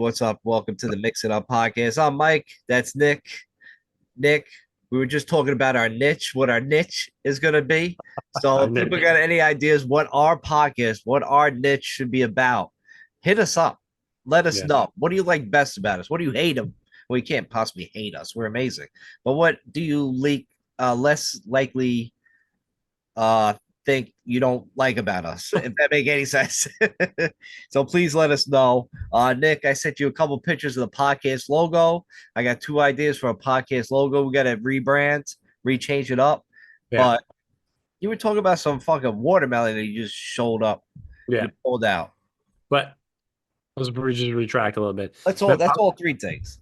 what's up? Welcome to the Mix It Up podcast. I'm Mike. That's Nick. Nick, we were just talking about our niche, what our niche is going to be. So Our if people niche. got any ideas what our podcast, what our niche should be about, hit us up. Let us Yeah. know. What do you like best about us? What do you hate them? Well, you can't possibly hate us. We're amazing. But what do you less likely uh think you don't like about us, if that make any sense. So please let us know. Nick, I sent you a couple pictures of the podcast logo. I got two ideas for a podcast logo. We got to rebrand, rechange it up. Yeah. But you were talking about some fucking watermelon that you just showed up, you Yeah. pulled out. But let's just retract a little bit. That's all. But That's all three things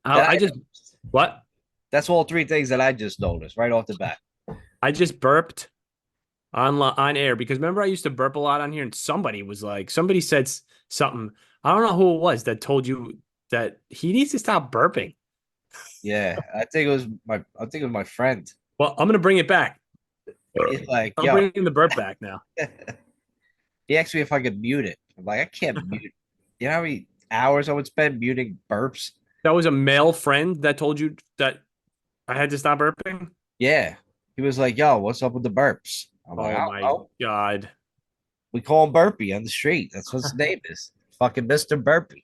that I I just noticed. what? That's all three things that I just noticed right off the bat. I just burped on air because remember I used to burp a lot on here and somebody said something. I don't know who it was that told you that he needs to stop burping. Yeah, I think it was my friend. Well, I'm gonna bring it back. He's like, I'm yo, bringing the burp back now. he asked me if I could mute it. I'm like, I can't mute. You know how many hours I would spend muting burps? That was a male friend that told you that I had to stop burping. Yeah. He was like, yo, what's up with the burps? I'm like, I Oh don't my know. God. We call him Burpee on the street. That's what his name is. Fucking Mr. Burpee.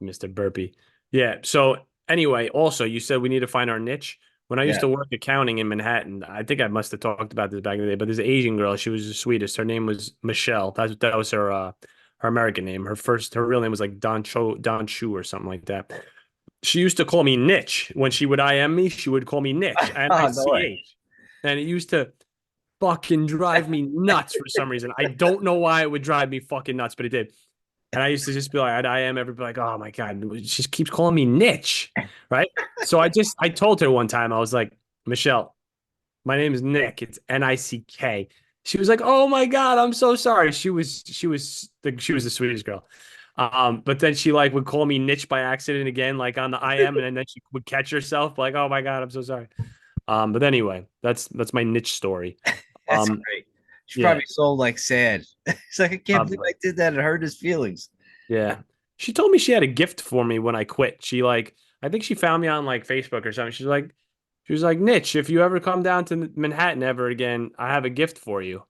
Mr. Burpee. Yeah. So anyway, also you said we need to find our niche. When I used Yeah. to work accounting in Manhattan, I think I must have talked about this back in the day, but this Asian girl, she was the sweetest. Her name was Michelle. That was her American name. Her real name was like Don Chu or something like that. She used to call me Niche. When she would IM me, she would call me Niche, Oh, no way. Nich. And it used to fucking drive me nuts for some reason. I don't know why it would drive me fucking nuts, but it did. And I used to just be like, I am everybody like, oh my God, she just keeps calling me Niche. Right. So I told her one time, I was like, Michelle, my name is Nick. It's Nick. She was like, oh my God, I'm so sorry. She was the sweetest girl. But then she like would call me Niche by accident again, like on the IM, and then she would catch herself like, oh my God, I'm so sorry. But anyway, that's my niche story. That's Um, great. She's yeah, probably so like sad. It's like, I can't believe probably. I did that. It hurt his feelings. Yeah. She told me she had a gift for me when I quit. I think she found me on like Facebook or something. She was like, Niche, if you ever come down to Manhattan ever again, I have a gift for you.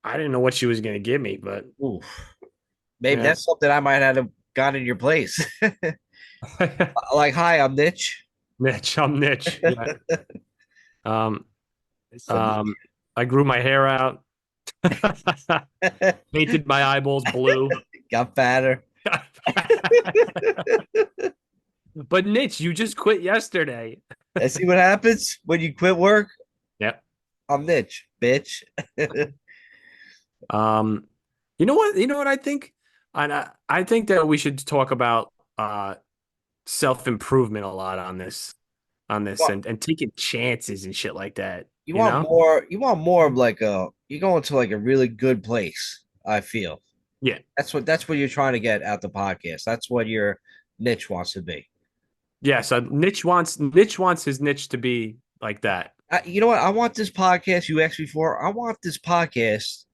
I didn't know what she was going to give me, but Ooh, maybe yeah. that's something I might have got in your place. Like, hi, I'm Niche. Niche, I'm Niche. Yeah. Um, Nice to meet um, I grew my hair out, you. painted my eyeballs blue. Got fatter. But Niche, you just quit yesterday. And see what happens when you quit work? Yep. I'm Niche, bitch. Um, you know what? You know what I think? And I think that we should talk about self-improvement a lot on this Well, and taking chances and shit like that, you you want know? more. You want more of like you go into like a really good place. I feel Yeah. that's what you're trying to get out the podcast. That's what your niche wants to be. Yeah, so Niche wants his niche to be like that. You know what? I want this podcast. You asked before. I want this podcast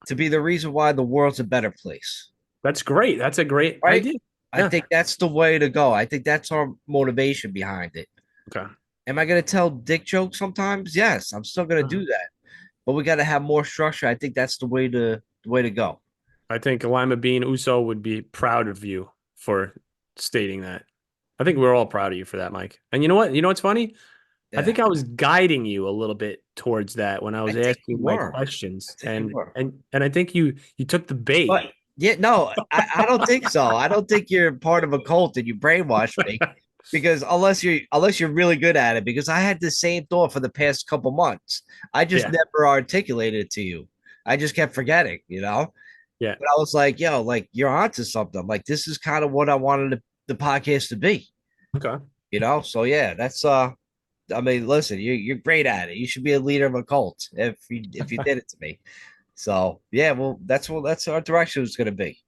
to be the reason why the world's a better place. That's great. That's a great Right? idea. I Yeah. think that's the way to go. I think that's our motivation behind it. Okay. Am I going to tell dick jokes sometimes? Yes, I'm still going to do that. But we got to have more structure. I think that's the way to go. I think Lima Bean Uso would be proud of you for stating that. I think we're all proud of you for that, Mike. And you know what? You know what's funny? I Yeah, think I was guiding you a little bit towards that when I I was think you asking my were. I questions, think you were. and I think you took the bait. But yeah, no, I don't think so. I don't think you're part of a cult and you brainwash me because unless you're really good at it. Because I had the same thought for the past couple months. I just Yeah, never articulated it to you. I just kept forgetting, you know. yeah. But I was like, yo, like you're onto something. Like this is kind of what I wanted the podcast to be, Okay. you know. So yeah, that's I mean, listen, you're great at it. You should be a leader of a cult if you did it to me. So yeah, well, that's our direction is going to be.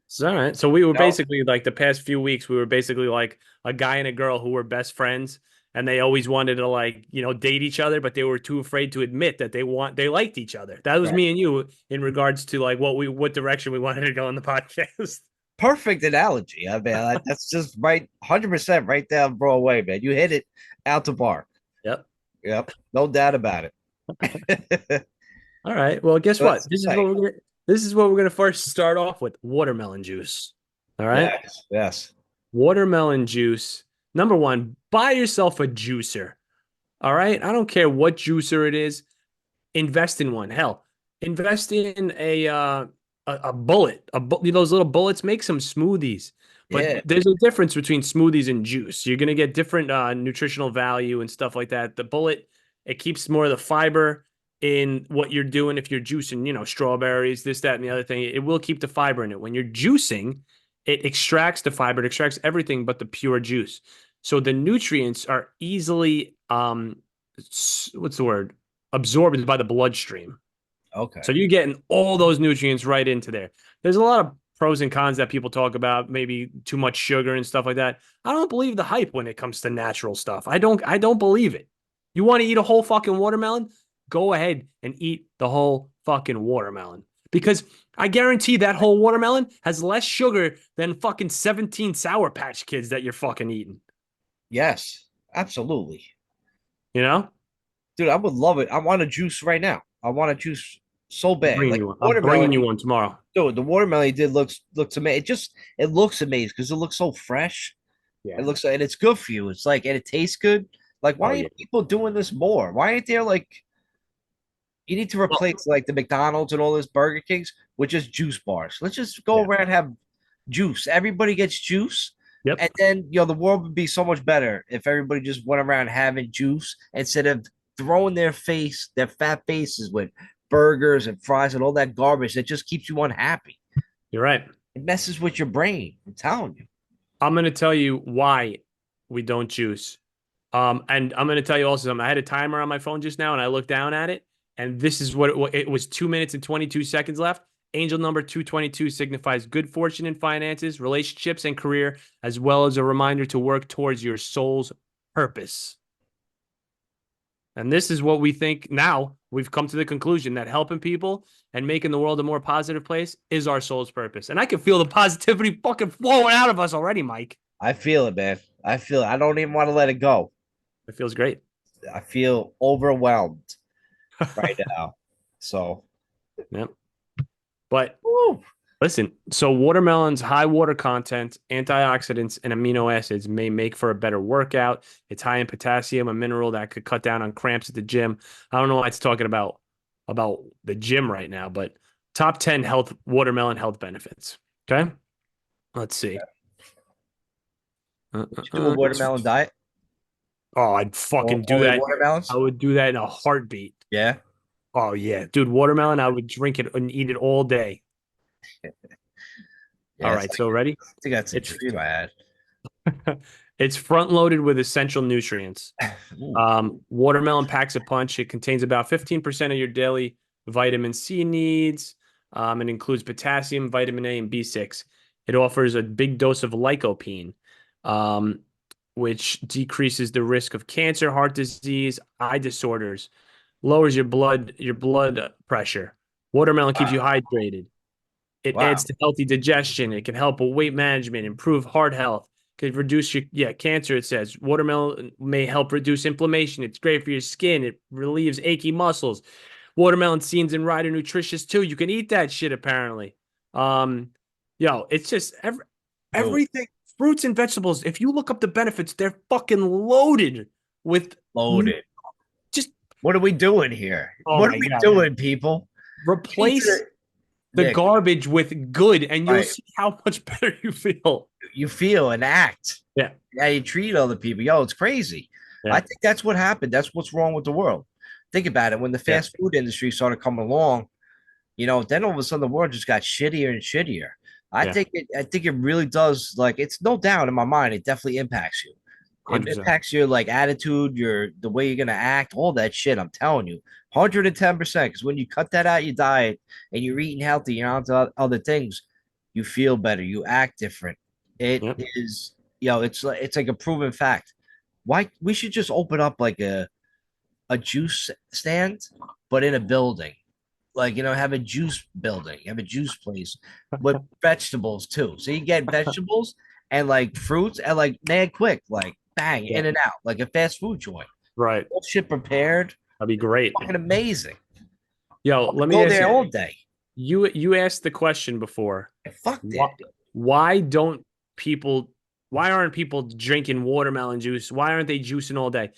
So, all right. So we were You know? basically like the past few weeks, we were basically like a guy and a girl who were best friends, and they always wanted to like date each other, but they were too afraid to admit that they liked each other. That was Right. me and you in regards to like what direction we wanted to go in the podcast. Perfect analogy. I mean, that's just right, 100% right down Broadway, man. You hit it out the park. Yep. Yep, no doubt about it. All right. Well, guess That's what? This is what right. we're gonna first start off with watermelon juice. All right. Yes, yes, Watermelon juice. Number one, buy yourself a juicer. All right. I don't care what juicer it is. Invest in one. Hell, invest in a bullet. Those little bullets. Make some smoothies. But yeah, there's a difference between smoothies and juice. You're gonna get different nutritional value and stuff like that. The bullet, it keeps more of the fiber in what you're doing. If you're juicing, strawberries, this, that, and the other thing, it will keep the fiber in it. When you're juicing, it extracts the fiber. It extracts everything but the pure juice. So the nutrients are easily what's the word? Absorbed by the bloodstream. okay, So you're getting all those nutrients right into there. There's a lot of pros and cons that people talk about, maybe too much sugar and stuff like that. I don't believe the hype when it comes to natural stuff. I don't believe it. You want to eat a whole fucking watermelon? Go ahead and eat the whole fucking watermelon. Because I guarantee that whole watermelon has less sugar than fucking 17 Sour Patch Kids that you're fucking eating. yes, absolutely, You know? dude. I would love it. I want a juice right now. I want a juice so I'm bad, bringing like you one. I'm bringing watermelon. you one tomorrow. Dude, the watermelon you did looks amazing. It looks amazing because it looks so fresh. Yeah. It looks and it's good for you. It's like and it tastes good. Like, Oh why yeah. aren't people doing this more? Why ain't there like you need to Well, replace like the McDonald's and all this Burger Kings with just juice bars. Let's just go yeah. around and have juice. Everybody gets juice. Yep. And then the world would be so much better if everybody just went around having juice instead of throwing their fat faces with burgers and fries and all that garbage that just keeps you unhappy. You're right. It messes with your brain. I'm telling you. I'm going to tell you why we don't juice. And I'm going to tell you also something. I had a timer on my phone just now, and I looked down at it, and this is what it was: 2 minutes and 22 seconds left. Angel number 222 signifies good fortune in finances, relationships, and career, as well as a reminder to work towards your soul's purpose. And this is what we think now. We've come to the conclusion that helping people and making the world a more positive place is our soul's purpose. And I can feel the positivity fucking flowing out of us already, Mike. I feel it, man. I feel it. I don't even want to let it go. It feels great. I feel overwhelmed right now. So, Yep. But woo. listen, so watermelon's high water content, antioxidants, and amino acids may make for a better workout. It's high in potassium, a mineral that could cut down on cramps at the gym. I don't know why it's talking about the gym right now, but top 10 watermelon health benefits. Okay. Let's see. Would you do a watermelon diet? Oh, I'd fucking do Only that. watermelons? I would do that in a heartbeat. Yeah. Oh yeah, dude, watermelon, I would drink it and eat it all day. All Yes. right, so ready? I think that's a It's dream I had. it's front loaded with essential nutrients. Ooh, Watermelon packs a punch. It contains about 15% of your daily vitamin C needs. It includes potassium, vitamin A, and B6. It offers a big dose of lycopene, um, which decreases the risk of cancer, heart disease, eye disorders, lowers your blood pressure. Watermelon keeps you wow. hydrated. It adds Wow. to healthy digestion. It can help with weight management, improve heart health, could reduce your cancer. It says watermelon may help reduce inflammation. It's great for your skin. It relieves achy muscles. Watermelon seeds and rider nutritious too. You can eat that shit apparently. Um, it's just Dude, everything, fruits and vegetables. If you look up the benefits, they're fucking loaded with loaded. just What are we doing here? oh What are my we god. doing, people? We need Replace to- the Nick, garbage with good, and you'll right. see how much better you feel. You feel and act. Yeah. How you treat other people. Yo, it's crazy. I Yeah. think that's what happened. That's what's wrong with the world. Think about it. When the Yeah. fast food industry started coming along, then all of a sudden the world just got shittier and shittier. Yeah. I think it really does. Like, it's no doubt in my mind, it definitely impacts you. It 100%. impacts your like attitude, the way you're gonna act, all that shit. I'm telling you, 110%. Because when you cut that out your diet and you're eating healthy, you're on to other things, you feel better, you act different. It Yep. is, it's like a proven fact. Why we should just open up like a juice stand, but in a building. like have a juice building, have a juice place with vegetables too. So you get vegetables and like fruits and like mad quick, like bang, Yeah. in and out, like a fast food joint. Right. All shit prepared, That'd be great. fucking amazing. Yo, let me Go ask there you. all day. You asked the question before. Fuck Why, that. why don't people, why aren't people drinking watermelon juice? Why aren't they juicing all day?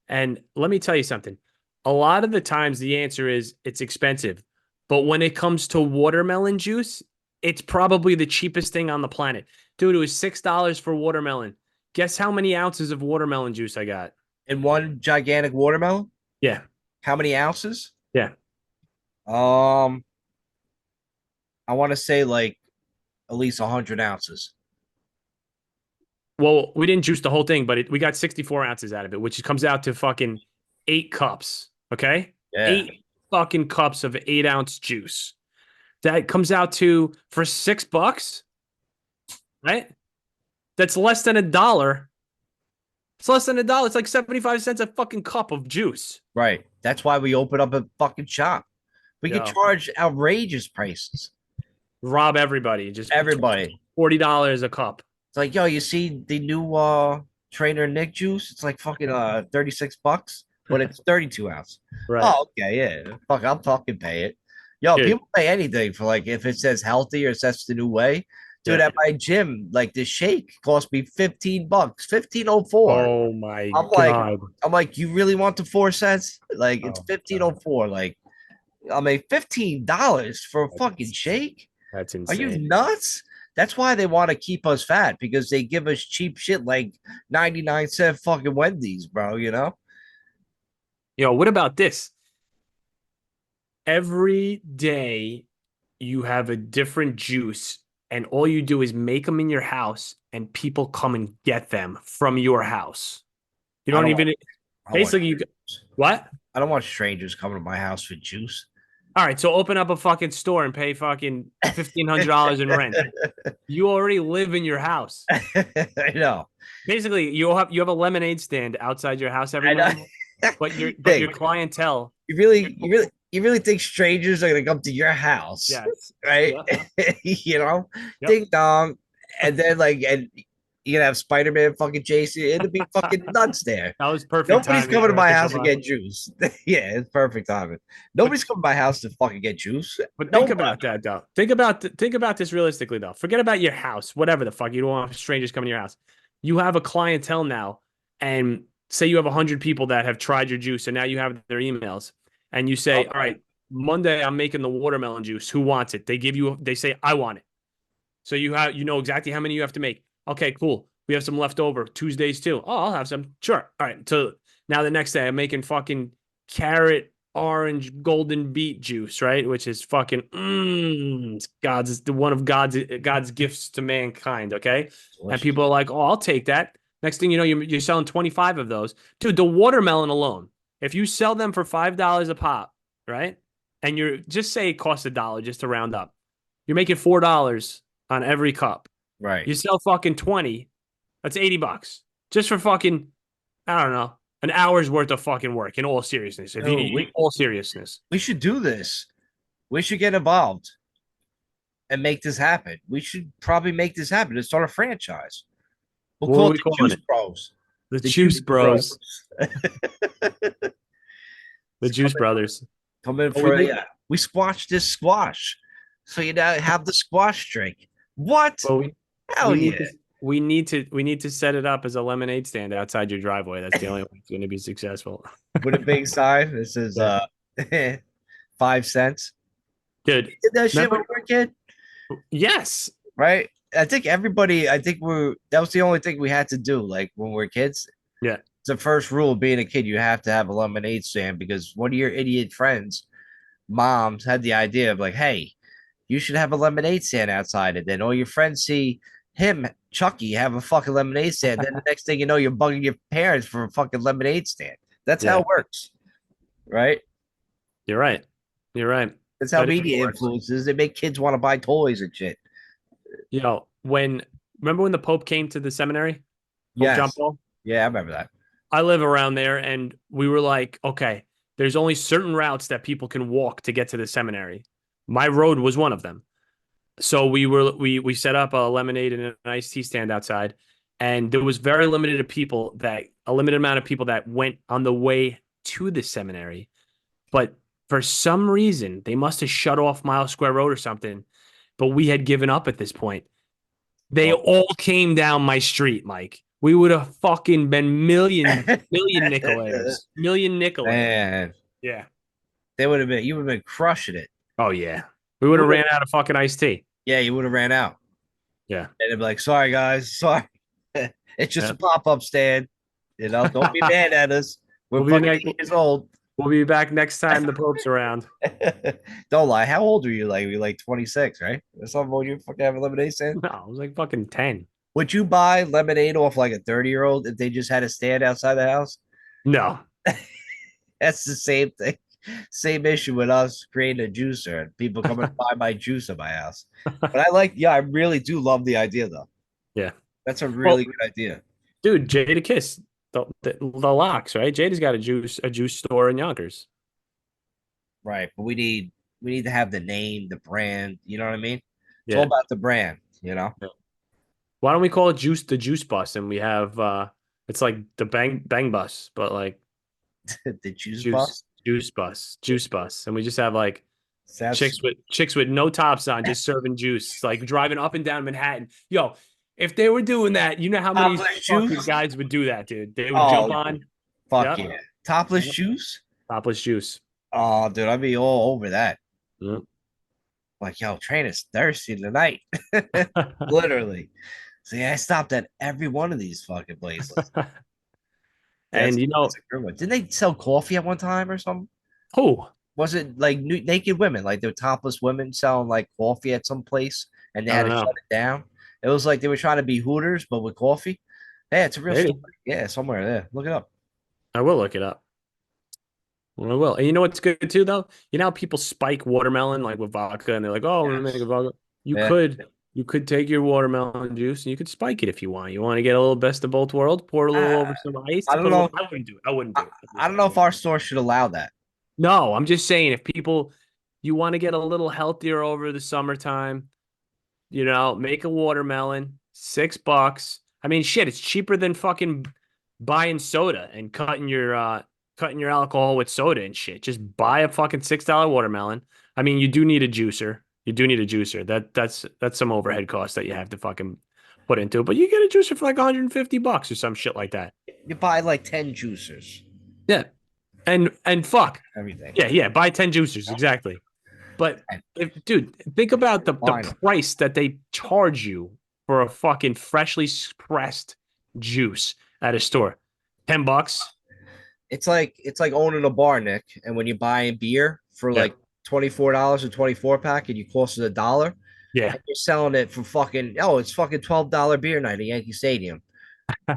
And let me tell you something. A lot of the times the answer is it's expensive. But when it comes to watermelon juice, it's probably the cheapest thing on the planet. Dude, it was $6 for watermelon. Guess how many ounces of watermelon juice I got? In one gigantic watermelon, Yeah. how many ounces? Yeah. Um, I want to say like at least 100 ounces. Well, we didn't juice the whole thing, but we got 64 ounces out of it, which comes out to fucking 8 cups. Okay. Yeah, 8 fucking cups of 8 ounce juice. That comes out to for $6, right? That's less than a dollar. It's less than a dollar. It's like 75 cents a fucking cup of juice. right. That's why we open up a fucking shop. We could Yo, charge outrageous prices. rob everybody. Just Everybody. $40 a cup. It's like, yo, you see the new trainer Nick juice? It's like fucking $36, but it's 32 ounce. Right. Oh, okay, yeah. Fuck, I'll fucking pay it. Yo, Dude. people pay anything for like if it says healthy or says the new way. Dude, Yeah. at my gym, like the shake cost me $15, 15.04. Oh my I'm like, God. I'm like, you really want the 4 cents? Like it's Oh, God. 15.04. Like, I mean, $15 for a fucking shake? That's Are you insane. nuts? That's why they want to keep us fat because they give us cheap shit like 99 cent fucking Wendy's, bro. Yo, what about this? Every day you have a different juice, and all you do is make them in your house, and people come and get them from your house. You I don't don't want, even I don't want, basically what? I don't want strangers coming to my house for juice. All right, so open up a fucking store and pay fucking $1,500 in rent. You already live in your house. I know. Basically, you have a lemonade stand outside your house every I know. morning, but your Big. clientele. You really think strangers are gonna come to your house, Yes. right? Yeah. Yep. Ding dong, and then and you're gonna have Spider-Man fucking chase you. It'd be fucking nuts there. That was perfect Nobody's timing. I coming to didn't my think house to about it. get juice. Yeah, it's perfect timing. But Nobody's coming to my house to fucking get juice. But think Nobody. about that though. Think about this realistically though. Forget about your house, whatever the fuck. You don't want strangers coming to your house. You have a clientele now, and say you have 100 people that have tried your juice, and now you have their emails, and you say, "All Okay. right, Monday I'm making the watermelon juice. Who wants it?" They say, "I want it." So you know exactly how many you have to make. Okay, cool. We have some left over. Tuesdays too. Oh, I'll have some. Sure. All right. So now the next day I'm making fucking carrot, orange, golden beet juice, right? Which is fucking it's one of God's gifts to mankind. Okay. And Delicious. people are like, oh, I'll take that. Next thing you know, you're selling 25 of those. Dude, the watermelon alone, if you sell them for $5 a pop, right? And you're just say it costs a dollar just to round up. You're making $4 on every cup. Right. You sell fucking 20, that's $80 just for fucking, I don't know, an hour's worth of fucking work in all seriousness. If you, Oh, in all seriousness. we should do this. We should get involved and make this happen. We should probably make this happen and start a franchise. We'll What call are it we the calling Juice it? Bros. The The Juice Juice Bros. Bros. The Juice Brothers. Come in But we for need, we squash this squash. So you now have the squash drink. What? but Hell yeah. we need to set it up as a lemonade stand outside your driveway. That's the only way it's going to be successful. With a big sign. This is Yeah. 5 cents. Dude, Did that shit when remember? we were a kid, Yes. right? I think everybody, that was the only thing we had to do, like when we were kids. Yeah. It's the first rule of being a kid. You have to have a lemonade stand because one of your idiot friends, moms, had the idea of like, hey, you should have a lemonade stand outside. And then all your friends see him, Chucky, have a fucking lemonade stand. Then the next thing you know, you're bugging your parents for a fucking lemonade stand. That's how Yeah. it works, right? You're right. You're right. That's how But it media works. influences. They make kids want to buy toys and shit. Remember when the Pope came to the seminary? Pope John Yes. Paul? Yeah, I remember that. I live around there, and we were like, okay, there's only certain routes that people can walk to get to the seminary. My road was one of them. So we set up a lemonade and an iced tea stand outside, and there was very limited people that a limited amount of people that went on the way to the seminary. But for some reason, they must have shut off Mile Square Road or something. But we had given up at this point. They Well, all came down my street, Mike. We would have fucking been million Nicolaires. Million Nicolaires. man, Yeah. they would have been. You would have been crushing it. Oh yeah. We would You have would have. ran out of fucking iced tea. Yeah, you would have ran out. Yeah. And they'd be like, "Sorry, guys. Sorry. It's just Yeah. a pop-up stand. You know, don't be mad at us. We're We'll be fucking next, 8 years old." we'll be back next time the Pope's around. Don't lie. How old are you? Like, you're like 26, right? Or something when you fucking have a lemonade stand? No, I was like fucking 10. Would you buy lemonade off like a 30-year-old if they just had a stand outside the house? No. That's the same thing. Same issue with us creating a juicer and people coming to buy my juice at my house. But yeah, I really do love the idea though. Yeah. That's a Well, really good idea. dude, Jada Kiss, the locks, right? Jada's got a juice store in Yonkers. Right. But we need to have the name, the brand, you know what I mean? It's all Yeah. about the brand, you know? Yeah. Why don't we call it the juice bus and we have it's like the bang bus, but like The juice juice bus. juice bus. And we just have like Sounds chicks with no tops on, just serving juice, like driving up and down Manhattan. Yo, if they were doing that, you know how many topless fucking juice. guys would do that, dude? They would jump Oh, on, fuck yeah, yeah. Topless juice? topless juice. Oh, dude, I'd be all over that. Yeah. Like, yo, train is thirsty tonight. Literally. See, I stopped at every one of these fucking places. And That's a good one. Didn't they sell coffee at one time or something? who? Was it like naked women, like they were topless women selling like coffee at some place, and they I had don't to know. shut it down? It was like they were trying to be Hooters, but with coffee. Yeah, it's a real story. Maybe Yeah, somewhere there. Look it up. I will look it up. I will. And you know what's good too, though? You know how people spike watermelon like with vodka, and they're like, "Oh, I'm gonna make a Yes. vodka." You Yeah. could, you could take your watermelon juice and you could spike it if you want. You want to get a little best of both worlds. Pour a little I, over some ice. I Put don't a little. know. I wouldn't do it. I wouldn't do I, it. I'm I just don't know saying. if our store should allow that. No, I'm just saying if people, you want to get a little healthier over the summertime, make a watermelon, $6. I mean, shit, it's cheaper than fucking buying soda and cutting your alcohol with soda and shit. Just buy a fucking $6 watermelon. I mean, you do need a juicer. You do need a juicer. That's some overhead cost that you have to fucking put into it. But you get a juicer for like $150 or some shit like that. You buy like 10 juicers, Yeah. And fuck. everything. Yeah, yeah. Buy 10 juicers, exactly. But And dude, think about the wine 'em. price that they charge you for a fucking freshly pressed juice at a store. $10. It's like owning a bar, Nick. And when you buy a beer for Yeah. like $24 a 24 pack and you cost it $1, Yeah. and you're selling it for fucking it's fucking $12 beer night at Yankee Stadium.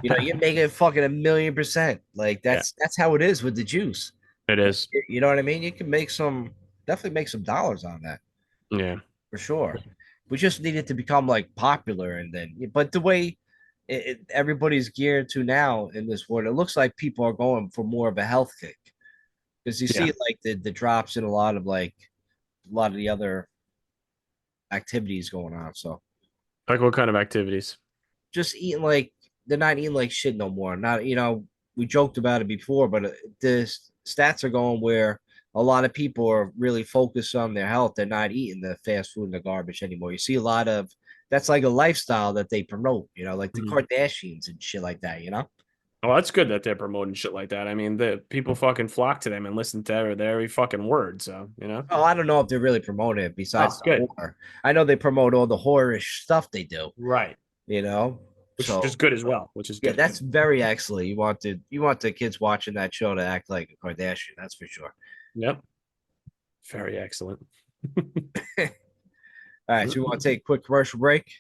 You're making it fucking 1,000,000%. Like Yeah, that's how it is with the juice. it is. You know what I mean? You can definitely make some dollars on that Yeah. for sure. We just need it to become like popular, and then but the way everybody's geared to now in this world, it looks like people are going for more of a health kick because you see Yeah. like the drops in a lot of the other activities going on. So Like what kind of activities? just eating like they're not eating like shit no more. Not we joked about it before, but the stats are going where a lot of people are really focused on their health. They're not eating the fast food and the garbage anymore. You see a lot of that's like a lifestyle that they promote. Like the Mhm. Kardashians and shit like that. Well, that's good that they're promoting shit like that. I mean, the people fucking flock to them and listen to their every fucking word. So. Oh, I don't know if they're really promoting it besides Oh, the good. horror. I know they promote all the horrorish stuff they do. Right. You know, Which is so good as well, which is yeah, good. that's very excellent. You want the kids watching that show to act like a Kardashian. That's for sure. Yep. Very excellent. All right, so we want to take a quick commercial break,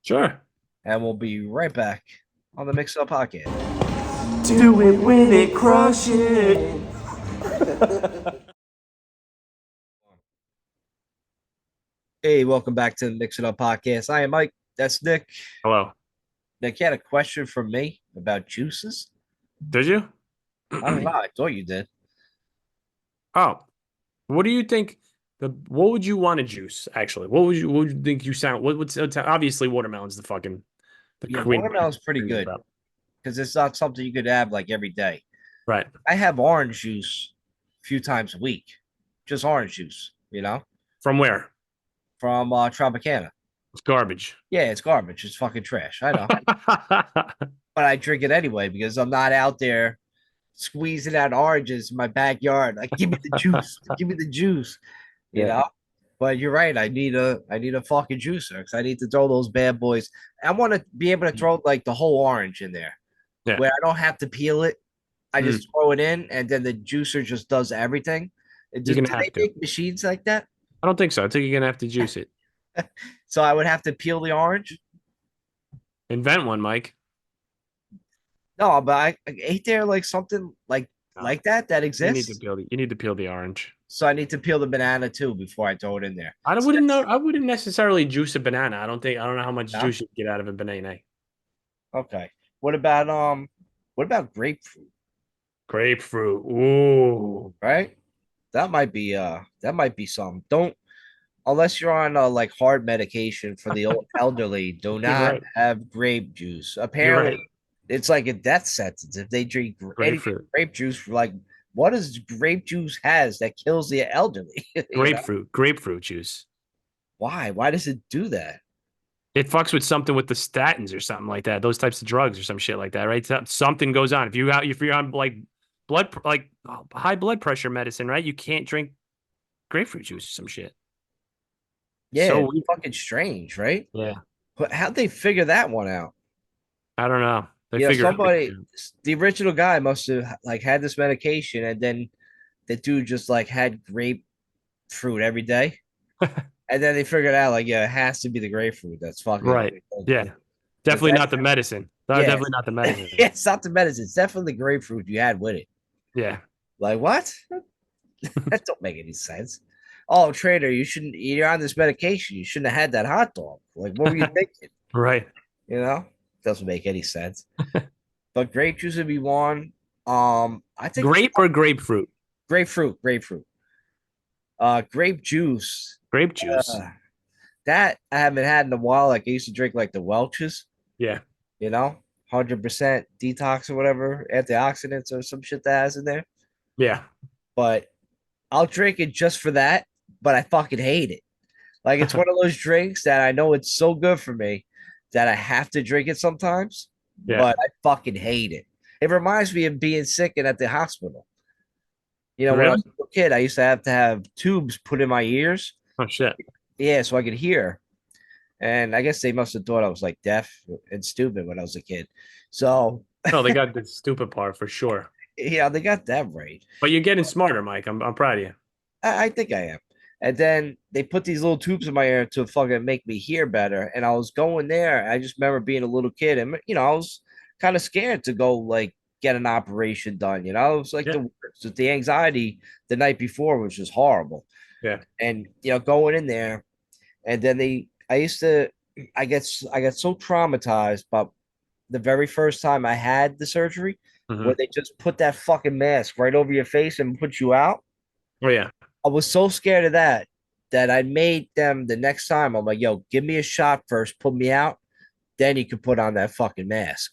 Sure. and we'll be right back on the Mix Up Podcast. Do it with it, crush it. Hey, welcome back to the Mix It Up Podcast. I am Mike. That's Nick. Hello. Nick, you had a question for me about juices? Did you? I don't know. I thought you did. Oh, what do you think? What would you want to juice? Actually, what would you think you sound? What's obviously watermelon's the Yeah, queen. watermelon's pretty Queen good about. because it's not something you could have like every day. Right. I have orange juice a few times a week, just orange juice, From where? from Tropicana. It's garbage. Yeah, it's garbage. It's fucking trash. I know, but I drink it anyway because I'm not out there squeezing out oranges in my backyard. Like, give me the juice. Give me the juice. You Yeah. know. But you're right. I need a fucking juicer because I need to throw those bad boys. I want to be able to throw like the whole orange in there, Yeah. where I don't have to peel it. I Mm. just throw it in, and then the juicer just does everything. You're Do gonna they have to. make machines like that? I don't think so. I think you're gonna have to juice it. So I would have to peel the orange. Invent one, Mike. No, but ain't there like something like No. like that You need to exists? peel the. You need to peel the orange. So I need to peel the banana too before I throw it in there. I So wouldn't know. I wouldn't necessarily juice a banana. I don't think. I don't know how much no? juice you get out of a banana. Okay. What about grapefruit? Grapefruit. Ooh. Right? That might be some. Don't unless you're on like hard medication for the old elderly, do You're not right. have grape juice. You're right. Apparently, it's like a death sentence if they drink anything Grapefruit. grape juice. Like, what does grape juice has that kills the elderly? Grapefruit. Grapefruit juice. Why? Why does it do that? It fucks with something with the statins or something like that. Those types of drugs or some shit like that, right? Something goes on. If you're on like high blood pressure medicine, right? You can't drink grapefruit juice or some shit. Yeah, So it's weird. fucking strange, right? Yeah. But how'd they figure that one out? I don't know. They figure Somebody, everything the original guy must have like had this medication, and then the dude just like had grapefruit every day. out. And then they figured out, like, yeah, it has to be the grapefruit. That's fucking Right. Yeah. because Definitely not the medicine. yeah, Definitely not the medicine. it's not the medicine. It's definitely the grapefruit you had with it. Yeah. Like, what? That don't make any sense. Oh, trader, you're on this medication. You shouldn't have had that hot dog. Like, what were you thinking? Right. Doesn't make any sense. But grape juice would be one. I think Grape or grapefruit? grapefruit. Grape juice. Grape juice. Uh, that I haven't had in a while. Like, I used to drink like the Welch's. Yeah. 100% detox or whatever, antioxidants or some shit that has in there. Yeah. But I'll drink it just for that, but I fucking hate it. Like, it's one of those drinks that I know it's so good for me that I have to drink it sometimes, Yeah. but I fucking hate it. It reminds me of being sick and at the hospital. When I Really? was a little kid, I used to have tubes put in my ears. Oh shit. Yeah, so I could hear. And I guess they must have thought I was like deaf and stupid when I was a kid. So, No, they got the stupid part for sure. yeah, they got that right. But you're getting smarter, Mike. I'm proud of you. I think I am. And then they put these little tubes in my ear to fucking make me hear better. And I was going there. I just remember being a little kid, and I was kind of scared to go like get an operation done. It was like Yeah. the worst. With the anxiety the night before was just horrible. Yeah. And going in there, and then I get so traumatized about the very first time I had the surgery, Mhm. where they just put that fucking mask right over your face and put you out. Oh yeah. I was so scared of that I made them the next time. I'm like, yo, give me a shot first, put me out, then you can put on that fucking mask.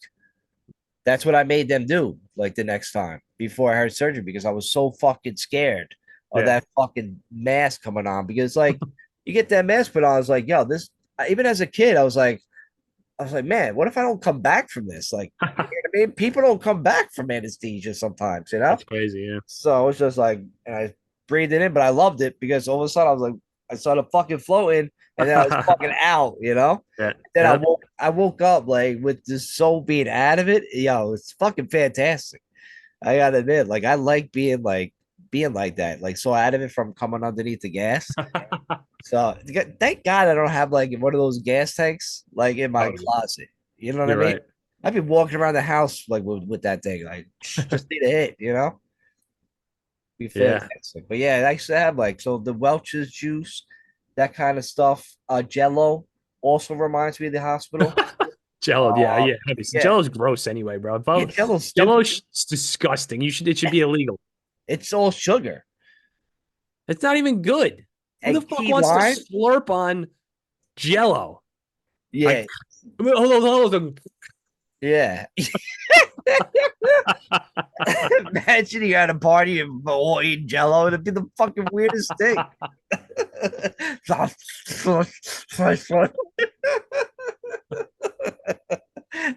That's what I made them do, like the next time before I had surgery, because I was so fucking scared of Yeah. that fucking mask coming on. Because like you get that mask put on, I was like, yo, this even as a kid, I was like, man, what if I don't come back from this? Like, you know what I mean? People don't come back from anesthesia sometimes, That's crazy. Yeah. So I was just like, and I breathed it in, but I loved it because all of a sudden I was like, I started fucking floating, and then I was fucking out. Yeah. Then Yeah. I woke up like with the soul being out of it. Yo, it's fucking fantastic. I gotta admit, like I like being like that, like so out of it from coming underneath the gas. So thank God I don't have like one of those gas tanks like in my Oh, closet. You know what I You're mean? right. I've been walking around the house like with that thing, like just need a hit. Be Yeah. fantastic. But yeah, I used to have like so the Welch's juice, that kind of stuff. Jello also reminds me of the hospital. Jello. Yeah. Um, Yeah. yeah, Jello's gross anyway, bro. yeah, Jello's stupid. Jello's disgusting. It should be illegal. It's all sugar. It's not even good. Who And the fuck key wants to lime? slurp on Jello? Yeah, Like, hold on. yeah. Imagine you had a party of Hawaiian Jello. It'd be the fucking weirdest thing.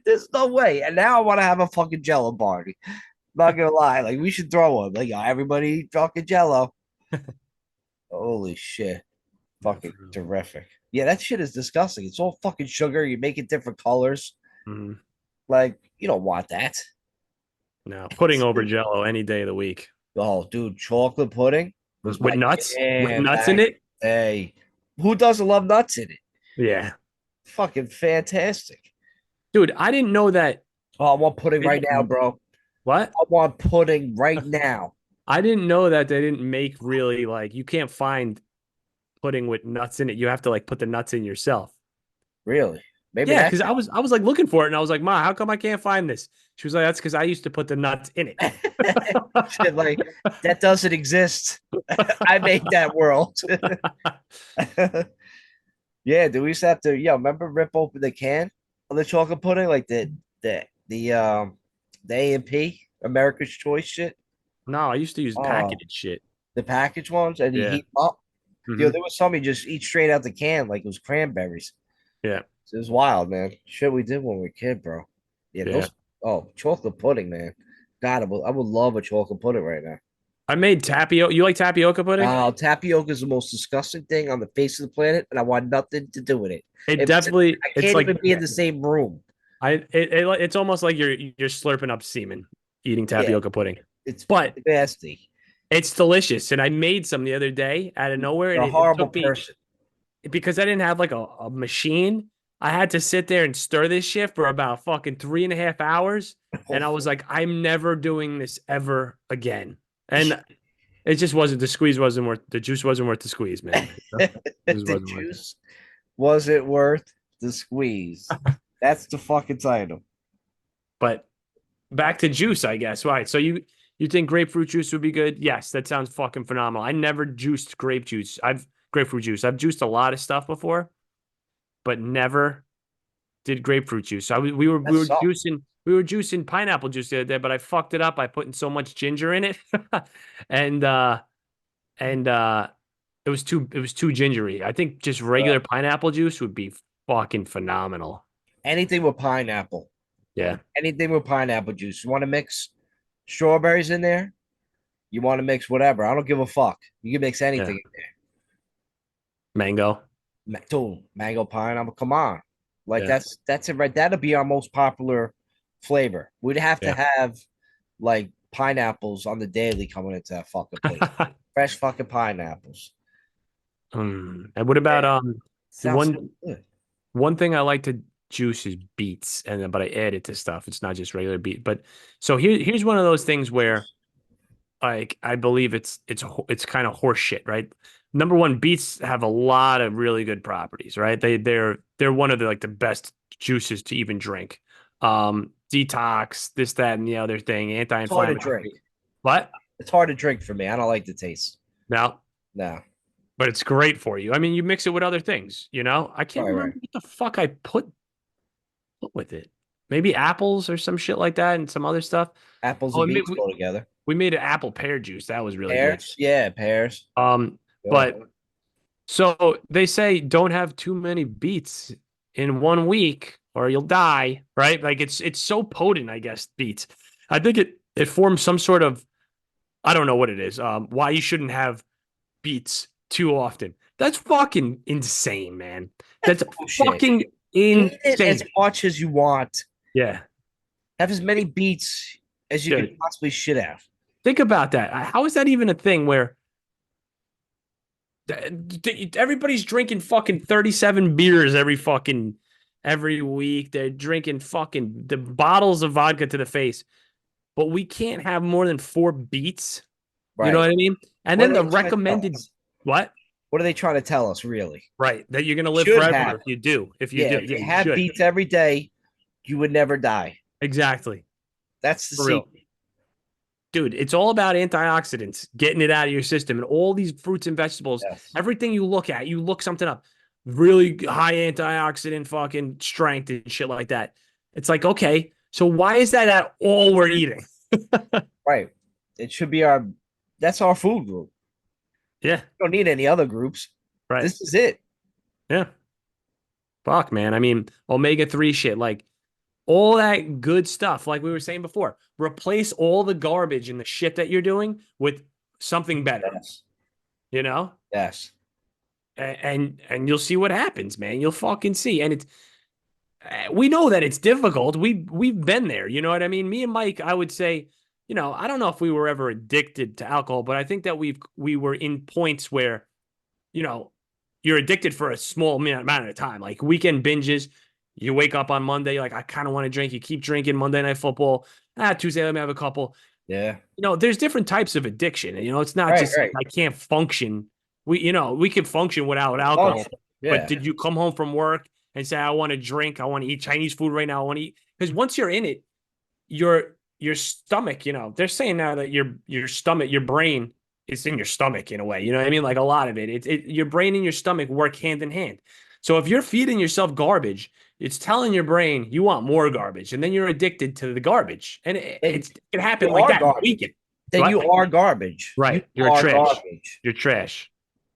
There's no way. And now I want to have a fucking Jello party. Not gonna lie, like we should throw one. Like everybody eat fucking Jello. Holy shit, fucking terrific. Yeah, that shit is disgusting. It's all fucking sugar. You make it different colors. Mhm. Like you don't want that. No, pudding over Jello any day of the week. Oh, dude, chocolate pudding was With my nuts? With jam nuts in back. it? Hey, who doesn't love nuts in it? Yeah. Fucking fantastic. Dude, I didn't know that. Oh, I want pudding right now, bro. What? I want pudding right now. I didn't know that they didn't make really like you can't find pudding with nuts in it. You have to like put the nuts in yourself. Really? Maybe Yeah, that's because I was like looking for it and I was like, Ma, how come I can't find this? She was like, that's because I used to put the nuts in it. shit, like that doesn't exist. I made that world. Yeah, do we used to have to, remember rip open the can of the chocolate pudding, like the A&P, America's Choice shit. No, I used to use Oh, packaged shit. the packaged ones, and you Yeah. heat 'em up. Hmm. There was some you just eat straight out the can, like it was cranberries. Yeah. It was wild, man. Shit we did when we were a kid, bro. Yeah, Yeah. chocolate pudding, man. God, I would love a chocolate pudding right now. I made tapioca. You like tapioca pudding? Tapioca is the most disgusting thing on the face of the planet, and I want nothing to do with it. It definitely, I it's can't like even be in the same room. it's almost like you're slurping up semen eating Yeah, tapioca pudding. it's But nasty. it's delicious. And I made some the other day out of nowhere, You're and a it horrible took me person. because I didn't have like a machine. I had to sit there and stir this shit for about fucking 3.5 hours. And I was like, I'm never doing this ever again. And it just wasn't the juice wasn't worth the squeeze, man. It just The wasn't worth it. juice wasn't worth the squeeze. That's the fucking title. But back to juice, I guess. Right. So you think grapefruit juice would be good? Yes, that sounds fucking phenomenal. I never juiced grape juice. I've grapefruit juice. I've juiced a lot of stuff before, but never did grapefruit juice. So That sucks. we were juicing pineapple juice the other day, but I fucked it up by putting so much ginger in it. and and it was too gingery. I think just regular pineapple juice would be fucking phenomenal. Anything with pineapple. Yeah. Anything with pineapple juice. You want to mix strawberries in there? You want to mix whatever. I don't give a fuck. You can mix Yeah. anything in Mango. there. Dude, mango pineapple. Come on. Like Yeah. that's it right. That'll be our most popular flavor. We'd have to Yeah. have like pineapples on the daily coming into that fucking place. Fresh fucking pineapples. And what about Sounds so one good. one thing I like to juice is beets, and but I add it to stuff. It's not just regular beet. But so here's one of those things where like I believe it's kind of horse shit, right? Number one, beets have a lot of really good properties, right? They're one of the like the best juices to even drink. Detox, this, that, and the other thing, It's hard to drink. anti-inflammatory. What? It's hard to drink for me. I don't like the taste. No, No. but it's great for you. I mean, you mix it with other things, you know? I can't Right, right. remember what the fuck I put with it. Maybe apples or some shit like that and some other stuff. Apples Oh, and beets go together. we made an apple pear juice. That was really good. Pears? Yeah, pears. Um, Good. but so they say don't have too many beets in 1 week or you'll die, right? Like it's so potent, I guess, beets. I think it forms some sort of I don't know what it is. Why you shouldn't have beets too often. That's fucking insane, man. That's Bullshit. fucking Eat it as insane. much as you want. Yeah. Have as many beets as you can Dude, possibly shit out. think about that. How is that even a thing where everybody's drinking fucking 37 beers every week. They're drinking fucking the bottles of vodka to the face, but we can't have more than 4 beets. You know Right. what I mean? And What then are the they trying to tell recommended us? what? What are they trying to tell us, really? Right, that you're gonna live Should forever have. if you do. If you Yeah, do, if yeah, you you have should. beets every day, you would never die. Exactly. That's the For real. secret. dude, it's all about antioxidants, getting it out of your system, and all these fruits and vegetables. Yes. Everything you look at, you look something up, really high antioxidant fucking strength and shit like that. It's like, okay, so why is that at all we're eating? Right. It should be our. That's our food group. Yeah, We don't need any other groups. right. This is it. Yeah. Fuck, man. I mean, omega-3 shit, like all that good stuff, like we were saying before, replace all the garbage and the shit that you're doing with something better, Yes. you know? Yes. And you'll see what happens, man. You'll fucking see. And it's we know that it's difficult. We've been there, you know what I mean? Me and Mike, I would say, you know, I don't know if we were ever addicted to alcohol, but I think that we were in points where, you know, you're addicted for a small amount of time. Like weekend binges, you wake up on Monday, you're like, I kind of want to drink. You keep drinking Monday Night Football. Tuesday, let me have a couple. Yeah. You know, there's different types of addiction. You know, it's not Right. just Right. like I can't function. We can function without alcohol. Function. Yeah. But did you come home from work and say, I want to drink, I want to eat Chinese food right now, I want to eat? Because once you're in it, your stomach, you know, they're saying now that your stomach, your brain is in your stomach in a way. You know what I mean? Like a lot of it, your brain and your stomach work hand in hand. So if you're feeding yourself garbage, it's telling your brain you want more garbage, and then you're addicted to the garbage, and it can happen You like are that. garbage. Then What? you are garbage. Right. You You're are trash. garbage. You're trash.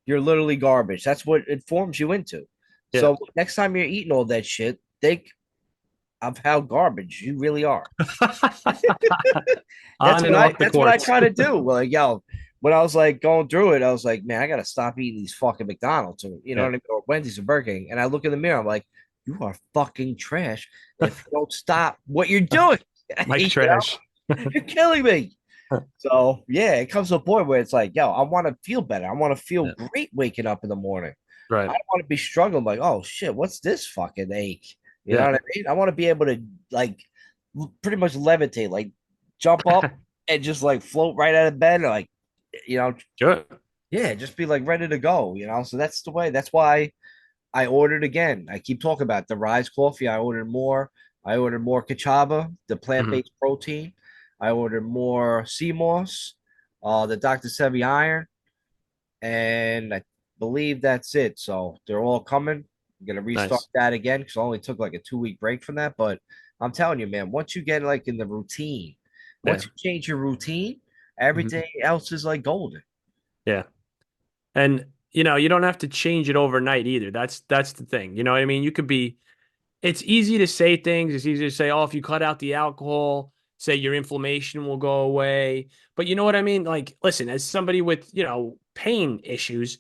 You're literally garbage. That's what it forms you into. Yeah. So next time you're eating all that shit, think of how garbage you really are. On and off the That's what I courts. try to do. Like, yo, when I was like going through it, I was like, man, I gotta stop eating these fucking McDonald's or you know Yeah. what I mean, or Wendy's or Burger King. And I look in the mirror, I'm like, you are fucking trash if you don't stop what you're doing. Like You know? trash. You're killing me. So yeah, it comes to a point where it's like, yo, I want to feel better. I want to feel great waking up in the morning. Right. I don't want to be struggling like, oh shit, what's this fucking ache? You know Yeah. what I mean? I want to be able to like pretty much levitate, like jump up and just like float right out of bed, like you know, Sure. yeah, just be like ready to go, you know. So that's the way. That's why I ordered again. I keep talking about the Rise Coffee. I ordered more. I ordered more Kachaba, the plant-based protein. I ordered more sea moss, the Dr. Sebi iron, and I believe that's it. So they're all coming. I'm gonna restart Nice. that again because I only took like a 2 week break from that. But I'm telling you, man, once you get like in the routine, once Yeah. you change your routine, Mhm. everything else is like golden. Yeah. And you know, you don't have to change it overnight either. That's the thing. You know what I mean? You could be it's easy to say things. It's easy to say, oh, if you cut out the alcohol, say your inflammation will go away. But you know what I mean? Like, listen, as somebody with, you know, pain issues,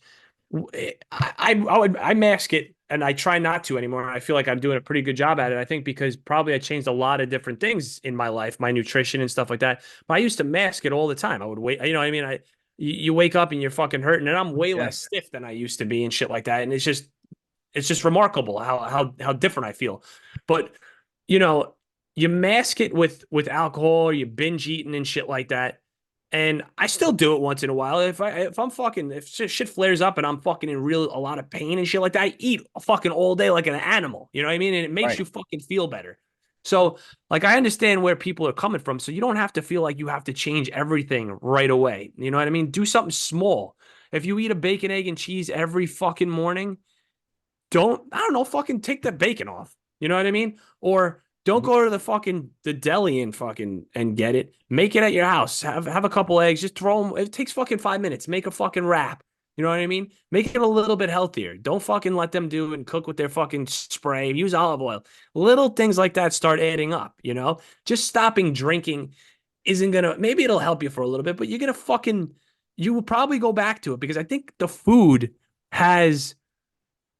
I mask it and I try not to anymore. I feel like I'm doing a pretty good job at it. I think because probably I changed a lot of different things in my life, my nutrition and stuff like that. But I used to mask it all the time. I would wait, you know what I mean? You wake up and you're fucking hurting, and I'm way less stiff than I used to be and shit like that. And it's just remarkable how different I feel. But you know, you mask it with alcohol, or you binge eating and shit like that. And I still do it once in a while. If shit flares up and I'm fucking in a lot of pain and shit like that, I eat fucking all day like an animal. You know what I mean? And it makes Right. you fucking feel better. So like I understand where people are coming from. So you don't have to feel like you have to change everything right away. You know what I mean? Do something small. If you eat a bacon, egg, and cheese every fucking morning, I don't know, fucking take the bacon off. You know what I mean? Or don't go to the deli and fucking and get it. Make it at your house. Have a couple eggs. Just throw them. It takes fucking 5 minutes. Make a fucking wrap. You know what I mean? Make it a little bit healthier. Don't fucking let them do and cook with their fucking spray. Use olive oil. Little things like that start adding up, you know? Just stopping drinking isn't gonna, maybe it'll help you for a little bit, but you will probably go back to it because I think the food has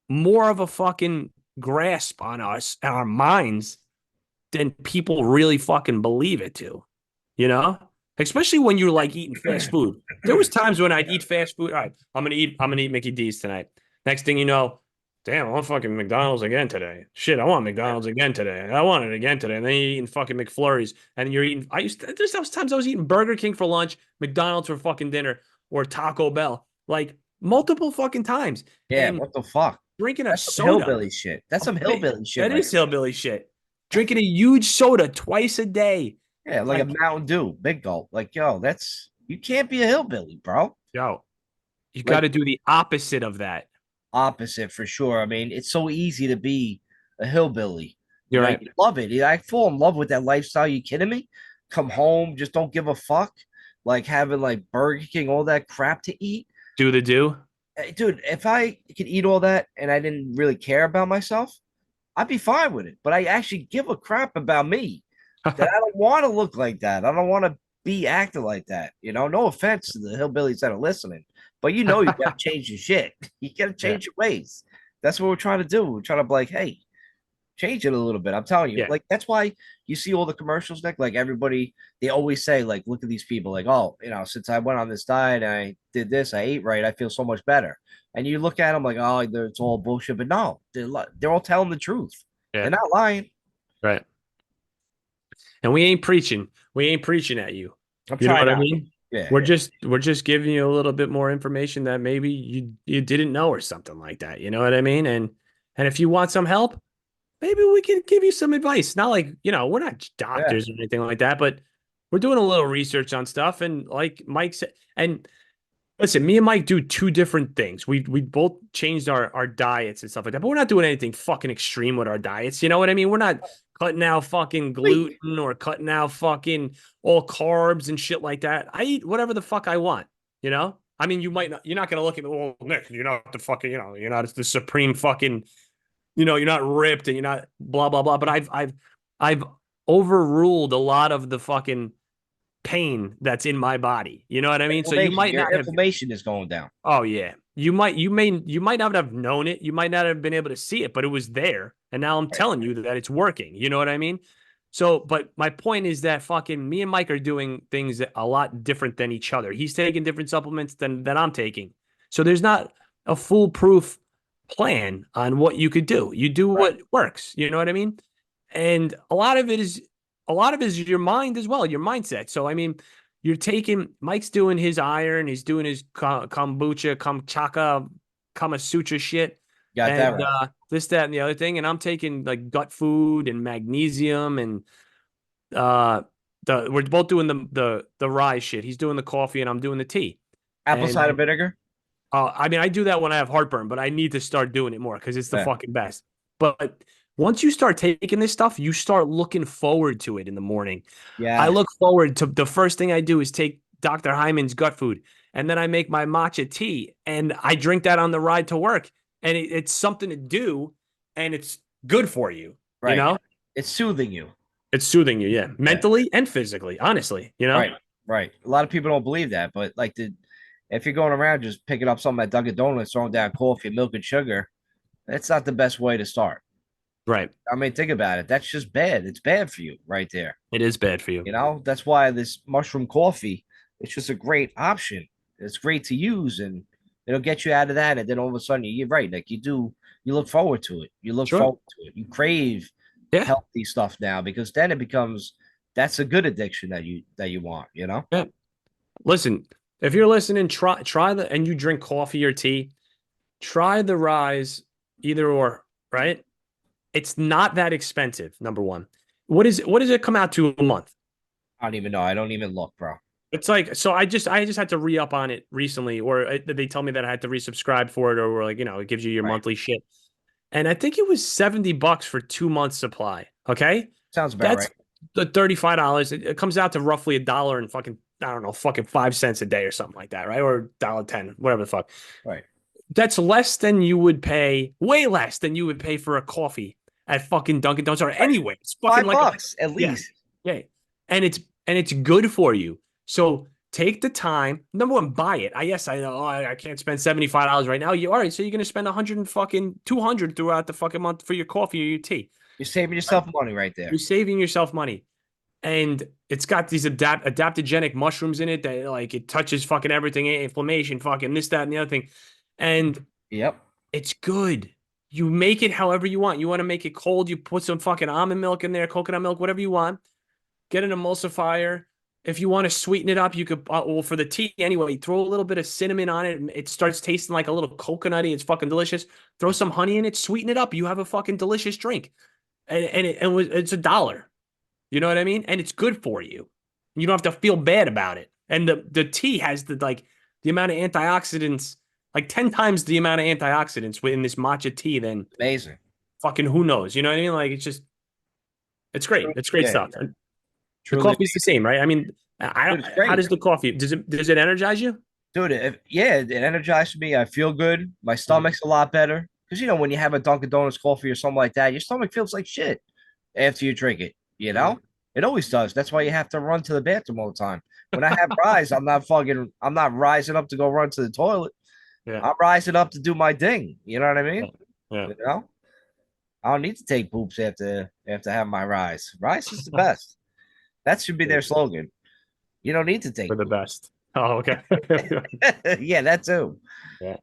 more of a fucking grasp on us and our minds than people really fucking believe it to, you know? Especially when you're like eating fast food. There was times when I'd eat fast food. All right, I'm gonna eat Mickey D's tonight. Next thing you know, damn, I want fucking McDonald's again today. Shit, I want McDonald's again today. I want it again today. And then you're eating fucking McFlurries. And you're eating there's those times I was eating Burger King for lunch, McDonald's for fucking dinner, or Taco Bell. Like multiple fucking times. Yeah, And what the fuck? drinking a That's some soda. hillbilly shit. That's some hillbilly shit. That right is hillbilly shit. Drinking a huge soda twice a day Yeah, like a Mountain Dew, big gulp. Like, yo, that's you can't be a hillbilly, bro. Yo, you got Like to do the opposite of that. opposite for sure. I mean, it's so easy to be a hillbilly. You're You right. love it. I fall in love with that lifestyle. You kidding me? Come home, just don't give a fuck. Like having like Burger King, all that crap to eat. Do the do. Dude, if I could eat all that and I didn't really care about myself, I'd be fine with it. But I actually give a crap about me. That I don't want to look like that. I don't want to be acting like that. No offense to the hillbillies that are listening, but you got to change your shit. You got to Yeah. change your ways. That's what we're trying to do. We're trying to be like, hey, change it a little bit. I'm telling you, Yeah. like that's why you see all the commercials, Nick. Like everybody, they always say, like, look at these people, like, oh, since I went on this diet and I did this, I ate right, I feel so much better. And you look at them like, oh, it's all bullshit, but no, they're all telling the truth. Yeah. They're not lying. Right. And we ain't preaching. We ain't preaching at you. I'm You know trying what I out. mean? Yeah, We're just giving you a little bit more information that maybe you didn't know or something like that. You know what I mean? And if you want some help, maybe we can give you some advice. Not like, we're not yeah. doctors or anything like that, but we're doing a little research on stuff. And like Mike said, and listen, me and Mike do two different things. We both changed our diets and stuff like that, but we're not doing anything fucking extreme with our diets. You know what I mean? We're not cutting out fucking Wait, gluten or cutting out fucking all carbs and shit like that. I eat whatever the fuck I want, you know? I mean, you're not gonna look at me, well, Nick, you're not the fucking, you're not the supreme fucking, you're not ripped and you're not blah blah blah. But I've overruled a lot of the fucking pain that's in my body. You know what I mean? So you inflammation. might Your not have. inflammation is going down. Oh yeah. You might not have known it. You might not have been able to see it, but it was there. And now I'm Right. telling you that it's working. You know what I mean? So, but my point is that fucking me and Mike are doing things that a lot different than each other. He's taking different supplements than I'm taking. So there's not a foolproof plan on what you could do. You do Right. what works. You know what I mean? And a lot of it is your mind as well, your mindset. So I mean, you're taking Mike's doing his iron, he's doing his kombucha, Kama Sutra shit, Got that and right. this, that, and the other thing. And I'm taking like gut food and magnesium and uh we're both doing the rye shit. He's doing the coffee and I'm doing the tea. Apple And cider vinegar. I mean, I do that when I have heartburn, but I need to start doing it more because it's the Yeah. fucking best. But once you start taking this stuff, you start looking forward to it in the morning. I Yes. look forward to the first thing I do is take Dr. Hyman's gut food, and then I make my matcha tea, and I drink that on the ride to work. And it's something to do, and it's good for you. You Right. know, It's soothing you. it's soothing you, yeah, Yeah. mentally and physically. Honestly, you know. Right. Right. A lot of people don't believe that, but like if you're going around just picking up something at Dunkin' Donuts, throwing down coffee, milk, and sugar, that's not the best way to start. Right. I mean, think about it. That's just bad. It's bad for you right there. It is bad for you. That's why this mushroom coffee, it's just a great option. It's great to use and it'll get you out of that. And then all of a sudden, you're right. Like you look forward to it. You look Sure. forward to it. You crave Yeah. healthy stuff now because then it becomes that's a good addiction that you want. Yeah. Listen, if you're listening, try the and you drink coffee or tea, try the rise either or, right? It's not that expensive, number one. What does it come out to a month? I don't even know. I don't even look, bro. It's like so I just had to re-up on it recently, or they tell me that I had to resubscribe for it, or like, it gives you your Right. monthly shit. And I think it was $70 for 2 months supply. Okay. Sounds about That's right. the $35. It comes out to roughly $1 and fucking, I don't know, fucking 5 cents a day or something like that, right? Or $1.10, whatever the fuck. Right. That's less than you would pay, way less than you would pay for a coffee at fucking Dunkin' Donuts or Right. anywhere. It's fucking like $5 at yeah, least. yeah. And it's good for you. So take the time. Number one, buy it. Yes, I know I can't spend $75 right now. You all right? So you're gonna spend 100 and fucking 200 throughout the fucking month for your coffee or your tea. You're saving yourself money right there. You're saving yourself money. And it's got these adaptogenic mushrooms in it that like it touches fucking everything, inflammation, fucking this, that, and the other thing. And Yep. it's good. You make it however you want. You want to make it cold, you put some fucking almond milk in there, coconut milk, whatever you want. Get an emulsifier. If you want to sweeten it up, you could, well, for the tea anyway, throw a little bit of cinnamon on it. It starts tasting like a little coconutty. It's fucking delicious. Throw some honey in it, sweeten it up. You have a fucking delicious drink. And it's $1. You know what I mean? And it's good for you. You don't have to feel bad about it. And the tea has the amount of antioxidants, like 10 times the amount of antioxidants within this matcha tea than Amazing. fucking who knows. You know what I mean? Like it's great. It's great Yeah, stuff. yeah. And the Truly coffee's the same, right? I mean, I don't. It's great. How does the coffee? Does it energize you? Dude, it energizes me. I feel good. My stomach's a lot better. Because, when you have a Dunkin' Donuts coffee or something like that, your stomach feels like shit after you drink it, It always does. That's why you have to run to the bathroom all the time. When I have Rise, I'm not rising up to go run to the toilet. Yeah. I'm rising up to do my thing. You know what I mean? Yeah. I don't need to take poops after having my Rise. Rise is the best. That should be their slogan. You don't need to take For the poops. best. Oh, okay. Yeah, that too. Yeah.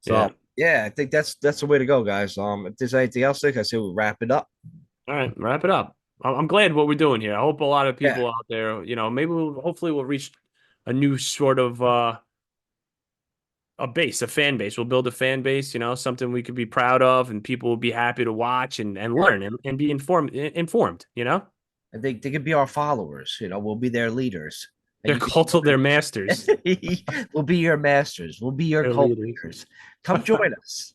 So I think that's the way to go, guys. If there's anything else, Nick, I say we wrap it up. All right, wrap it up. I'm glad what we're doing here. I hope a lot of people out there, maybe hopefully we'll reach a new sort of a fan base. We'll build a fan base, something we could be proud of, and people will be happy to watch and learn and be informed. I think they could be our followers. We'll be their leaders. They're cult of their masters. We'll be your masters. We'll be your cult leaders. Come join us.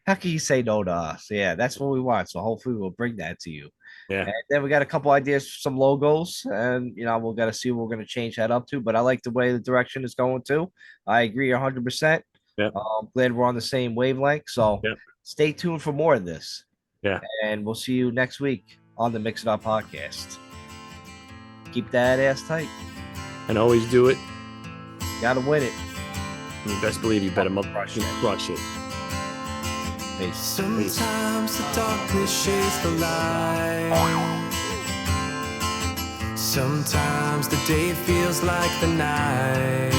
How can you say no to us? Yeah, that's what we want. So hopefully we'll bring that to you. Yeah. And then we got a couple ideas for some logos, and we'll got to see what we're going to change that up to. But I like the way the direction is going to. I agree 100%. Yeah. I'm glad we're on the same wavelength. So stay tuned for more of this. Yeah. And we'll see you next week on the Mix It Up podcast. Keep that ass tight. And always do it. Gotta win it. You best believe you better crush it. Peace. Sometimes the darkness shades the light. Sometimes the day feels like the night.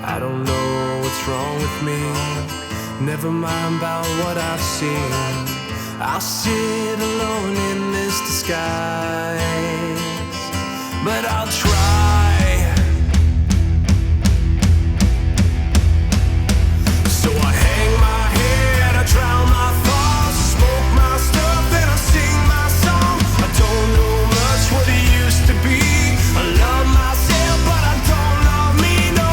I don't know what's wrong with me. Never mind about what I've seen. I'll sit alone in this disguise, but I'll try. So I hang my head, I drown my thoughts, smoke my stuff, and I sing my song. I don't know much what it used to be. I love myself, but I don't love me, no.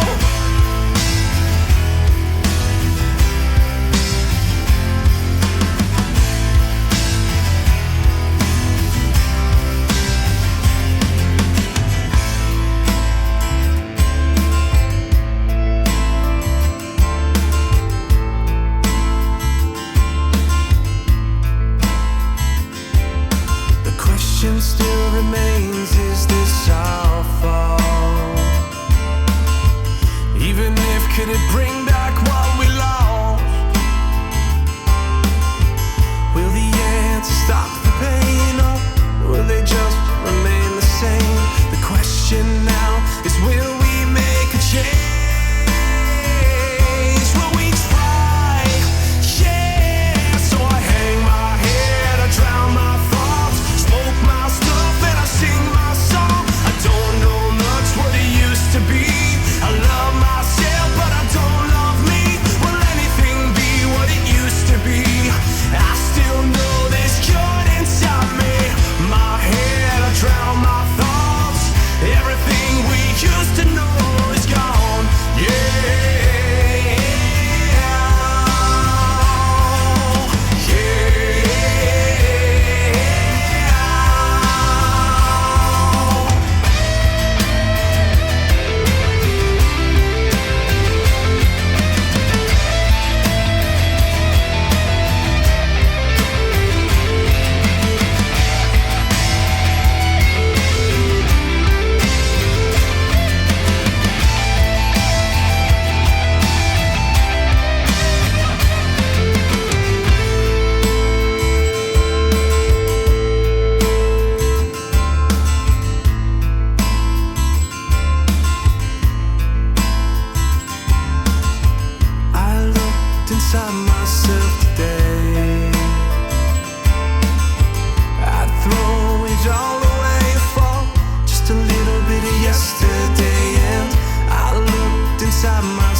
Still remains, is this our fault? Even if could it bring back what we lost? Will the answer stop the pain, or will they just remain the same? The question now is, will we make a change? Will we try? Yeah. So I hang my head, I drown my thoughts, smoke my stuff, and I sing my song. I don't know much what it used to be. I love myself, but I don't love me. Will anything be what it used to be? I still know there's joy inside me. My head, I drown my thoughts. Everything we used to know is gone. Yeah. I looked inside myself today. I'd throw it all away for just a little bit of yesterday. And I looked inside myself